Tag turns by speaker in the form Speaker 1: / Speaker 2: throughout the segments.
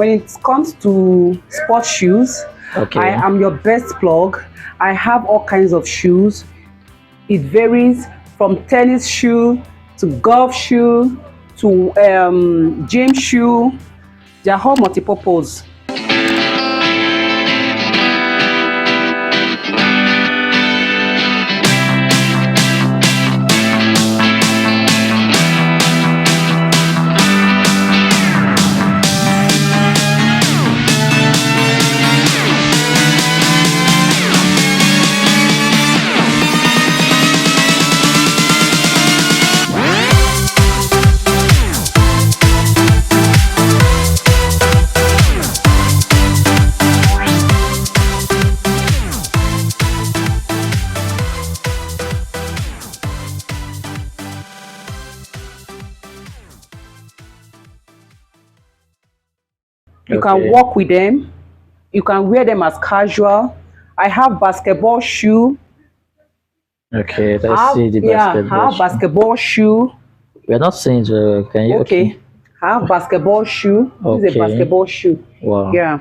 Speaker 1: when it comes to sports shoes,
Speaker 2: Okay.
Speaker 1: I am your best plug. I have all kinds of shoes. It varies from tennis shoe to golf shoe to gym shoe. They are all multi-purpose. You can
Speaker 2: Okay.
Speaker 1: walk with them. You can wear them as casual. I have basketball shoe.
Speaker 2: Okay. Let's
Speaker 1: I have,
Speaker 2: see the
Speaker 1: yeah, I
Speaker 2: basketball
Speaker 1: have
Speaker 2: shoe.
Speaker 1: basketball shoe.
Speaker 2: We're not seeing the. Can you?
Speaker 1: Okay. I have basketball shoe. This is a
Speaker 2: Okay.
Speaker 1: basketball shoe.
Speaker 2: Wow.
Speaker 1: Yeah.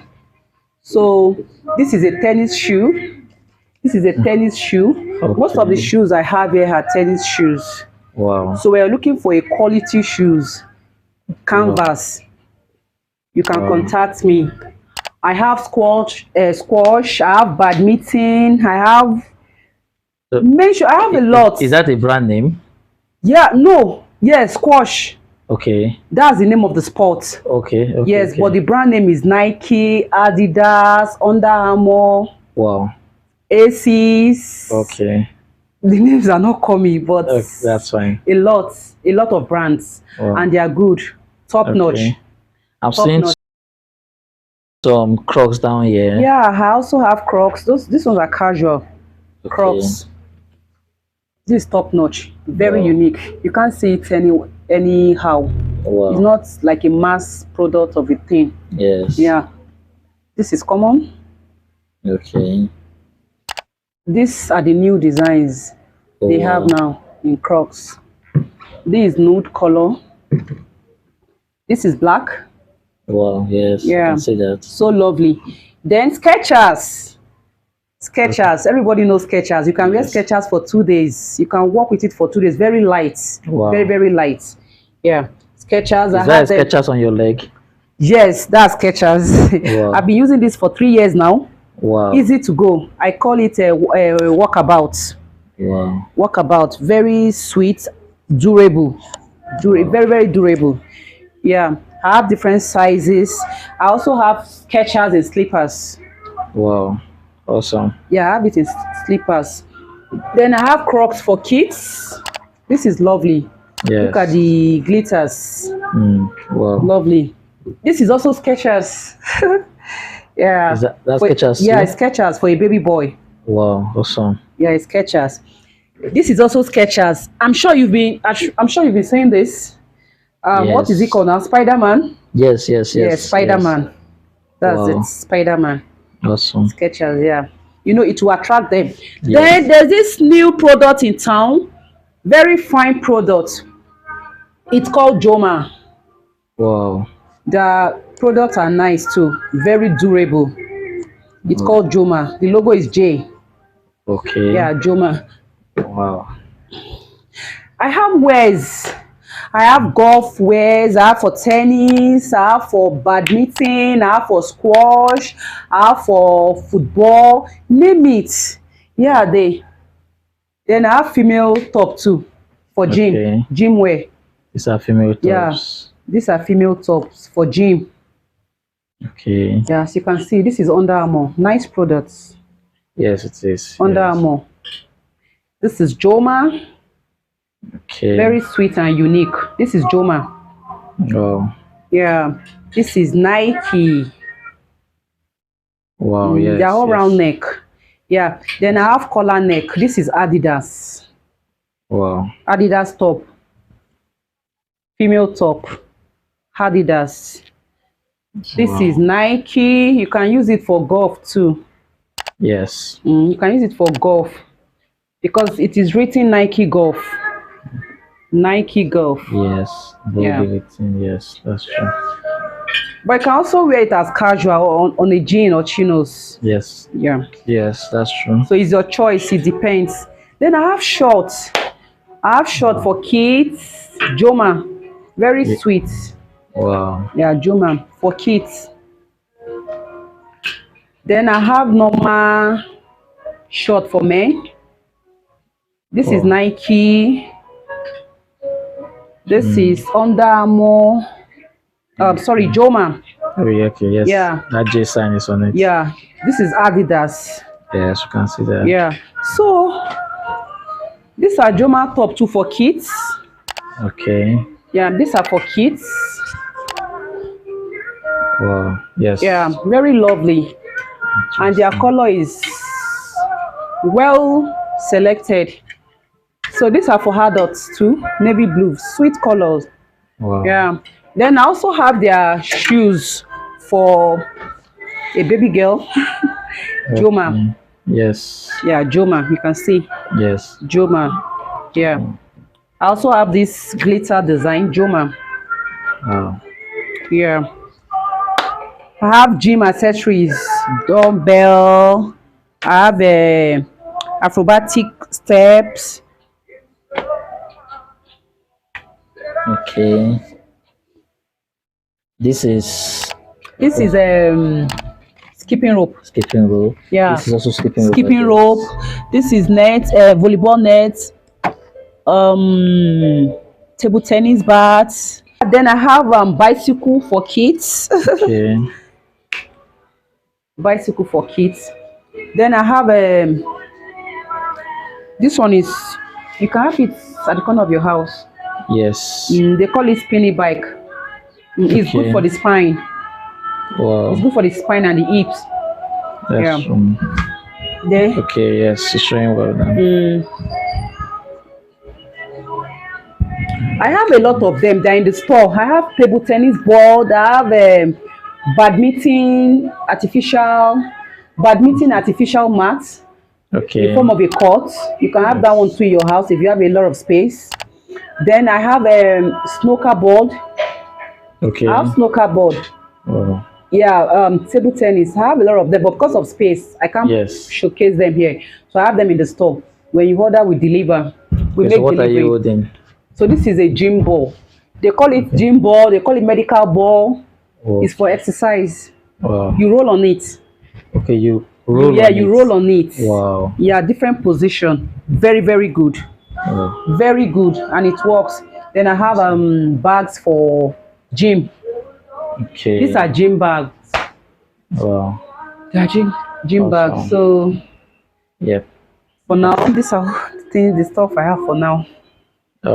Speaker 1: So this is a tennis shoe. This is a tennis shoe. Most of the
Speaker 2: Okay.
Speaker 1: shoes I have here are tennis shoes.
Speaker 2: Wow.
Speaker 1: So we're looking for a quality shoes, canvas. You can
Speaker 2: Wow.
Speaker 1: contact me. I have squash. I have badminton. I have
Speaker 2: So,
Speaker 1: mention. I have a lot.
Speaker 2: is that a brand name?
Speaker 1: Yeah, no, yes, squash.
Speaker 2: Okay.
Speaker 1: That's the name of the sport.
Speaker 2: Okay. Okay.
Speaker 1: Yes,
Speaker 2: okay.
Speaker 1: but the brand name is Nike, Adidas, Under Armour,
Speaker 2: Wow.
Speaker 1: Aces.
Speaker 2: Okay.
Speaker 1: The names are not coming, but
Speaker 2: Okay, that's fine.
Speaker 1: a lot of brands,
Speaker 2: Wow.
Speaker 1: and they are good, top notch.
Speaker 2: Okay. I'm
Speaker 1: Top
Speaker 2: seeing
Speaker 1: notch.
Speaker 2: some Crocs down here.
Speaker 1: Yeah, I also have Crocs. These ones are casual Crocs. This is top notch, very
Speaker 2: Wow.
Speaker 1: unique. You can't see it anyhow.
Speaker 2: Wow.
Speaker 1: It's not like a mass product of a thing.
Speaker 2: Yes.
Speaker 1: Yeah, this is common.
Speaker 2: Okay.
Speaker 1: These are the new designs they have
Speaker 2: Wow.
Speaker 1: now in Crocs. This is nude color. This is black.
Speaker 2: Wow. Yes. I
Speaker 1: Yeah.
Speaker 2: can see that.
Speaker 1: So lovely. Then Skechers. Skechers. Everybody knows Skechers. You can wear
Speaker 2: Yes.
Speaker 1: Skechers for 2 days. You can walk with it for 2 days. Very light.
Speaker 2: Wow.
Speaker 1: Very, very light. Yeah. Skechers.
Speaker 2: Is
Speaker 1: I
Speaker 2: that
Speaker 1: have them.
Speaker 2: Skechers on your leg?
Speaker 1: Yes, that's Skechers.
Speaker 2: Wow.
Speaker 1: I've been using this for 3 years now.
Speaker 2: Wow.
Speaker 1: Easy to go. I call it a walkabout.
Speaker 2: Wow.
Speaker 1: Walkabout. Very sweet, durable.
Speaker 2: Wow.
Speaker 1: Very, very durable. Yeah. I have different sizes. I also have Skechers and slippers.
Speaker 2: Wow. Awesome.
Speaker 1: Yeah, I have it in slippers. Then I have Crocs for kids. This is lovely.
Speaker 2: Yes.
Speaker 1: Look at the glitters.
Speaker 2: Wow.
Speaker 1: Lovely. This is also Skechers. Yeah.
Speaker 2: Is that's
Speaker 1: For-
Speaker 2: Skechers?
Speaker 1: Yeah,
Speaker 2: too?
Speaker 1: it's Skechers for a baby boy.
Speaker 2: Wow. Awesome.
Speaker 1: Yeah, it's Skechers. This is also Skechers. I'm sure you've been saying this. What is it
Speaker 2: Yes.
Speaker 1: called now? Spider-Man?
Speaker 2: Yes. Yes. Yes.
Speaker 1: Yes, Spider-Man. That's
Speaker 2: Wow.
Speaker 1: it. Spider-Man.
Speaker 2: Awesome.
Speaker 1: Skechers, yeah. You know, it will attract them.
Speaker 2: Yes.
Speaker 1: Then there's this new product in town. Very fine product. It's called Joma.
Speaker 2: Wow.
Speaker 1: The products are nice too. Very durable. It's called Joma. The logo is J.
Speaker 2: Okay.
Speaker 1: Yeah, Joma.
Speaker 2: Wow.
Speaker 1: I have wares. I have golf wares. I have for tennis. I have for badminton. I have for squash. I have for football. Name it. Yeah, they. Then I have female top too for gym.
Speaker 2: Okay.
Speaker 1: Gym wear.
Speaker 2: These are female
Speaker 1: Yeah.
Speaker 2: tops.
Speaker 1: These are female tops for gym.
Speaker 2: Okay.
Speaker 1: Yeah, as you can see, this is Under Armour. Nice products.
Speaker 2: Yes, it is.
Speaker 1: Under
Speaker 2: Yes.
Speaker 1: Armour. This is Joma.
Speaker 2: Okay.
Speaker 1: Very sweet and unique. This is Joma.
Speaker 2: Wow.
Speaker 1: Yeah. This is Nike.
Speaker 2: Wow. Yes.
Speaker 1: They're all
Speaker 2: yes.
Speaker 1: round neck. Yeah. Then I have collar neck. This is Adidas.
Speaker 2: Wow.
Speaker 1: Adidas top. Female top. Adidas. This
Speaker 2: Wow.
Speaker 1: is Nike. You can use it for golf too.
Speaker 2: Yes.
Speaker 1: You can use it for golf because it is written Nike Golf. Nike Golf.
Speaker 2: Yes.
Speaker 1: Yeah.
Speaker 2: Yes, that's true.
Speaker 1: But you can also wear it as casual on a jean or chinos.
Speaker 2: Yes.
Speaker 1: Yeah.
Speaker 2: Yes, that's true.
Speaker 1: So it's your choice. It depends. Then I have shorts. I have short for kids. Joma. Very
Speaker 2: Ye-
Speaker 1: sweet.
Speaker 2: Wow.
Speaker 1: Yeah, Joma for kids. Then I have normal short for men. This is
Speaker 2: Wow.
Speaker 1: Nike. This is Under Armour. Sorry, Joma.
Speaker 2: Oh, yeah, okay, yes.
Speaker 1: Yeah.
Speaker 2: That J sign is on it.
Speaker 1: Yeah. This is Adidas.
Speaker 2: Yes, you can see that.
Speaker 1: Yeah. So these are Joma top two for kids.
Speaker 2: Okay.
Speaker 1: Yeah, these are for kids.
Speaker 2: Wow. Yes.
Speaker 1: Yeah, very lovely. And their color is well selected. So these are for adults too. Navy blue, sweet colors.
Speaker 2: Wow.
Speaker 1: Yeah. Then I also have their shoes for a baby girl. Joma.
Speaker 2: Okay. Yes.
Speaker 1: Yeah, Joma. You can see
Speaker 2: Yes.
Speaker 1: Joma. Yeah. I also have this glitter design, Joma.
Speaker 2: Wow.
Speaker 1: Yeah. I have gym accessories, dumbbell. I have acrobatic steps.
Speaker 2: Okay. This is
Speaker 1: This is skipping rope.
Speaker 2: skipping rope.
Speaker 1: Yeah.
Speaker 2: This is also skipping rope.
Speaker 1: Skipping
Speaker 2: I
Speaker 1: rope.
Speaker 2: guess.
Speaker 1: This is net, volleyball net, table tennis bats. Then I have bicycle for kids.
Speaker 2: Okay.
Speaker 1: Bicycle for kids. Then I have this one is you can have it at the corner of your house.
Speaker 2: Yes.
Speaker 1: They call it spinny bike. It's good
Speaker 2: Okay.
Speaker 1: for the spine.
Speaker 2: Wow.
Speaker 1: It's good for the spine and the hips.
Speaker 2: That's
Speaker 1: There.
Speaker 2: okay. Yes, it's showing well now.
Speaker 1: I have a lot of them. They're in the store. I have table tennis board. I have badminton artificial mat in
Speaker 2: Okay.
Speaker 1: form of a court. You can have that one too in your house if you have a lot of space. Then I have snooker board.
Speaker 2: Okay.
Speaker 1: I have snooker board.
Speaker 2: Wow.
Speaker 1: Yeah, table tennis. I have a lot of them, but because of space, I can't
Speaker 2: Yes.
Speaker 1: showcase them here. So I have them in the store. When you order, we deliver. We
Speaker 2: Okay, so
Speaker 1: make
Speaker 2: what are
Speaker 1: delivery.
Speaker 2: you holding?
Speaker 1: So this is a gym ball. They call it gym ball. They call it medical ball.
Speaker 2: Oh,
Speaker 1: It's for exercise.
Speaker 2: wow.
Speaker 1: You roll on it.
Speaker 2: Okay, you roll
Speaker 1: Yeah,
Speaker 2: on
Speaker 1: you
Speaker 2: it.
Speaker 1: roll on it.
Speaker 2: Wow.
Speaker 1: Yeah, different position. Very, very good.
Speaker 2: Wow.
Speaker 1: Very good, and it works. Then I have bags for gym.
Speaker 2: Okay.
Speaker 1: These are gym bags.
Speaker 2: Wow.
Speaker 1: They are gym bags.
Speaker 2: Awesome.
Speaker 1: So
Speaker 2: Yep.
Speaker 1: for now, these are the stuff I have for now.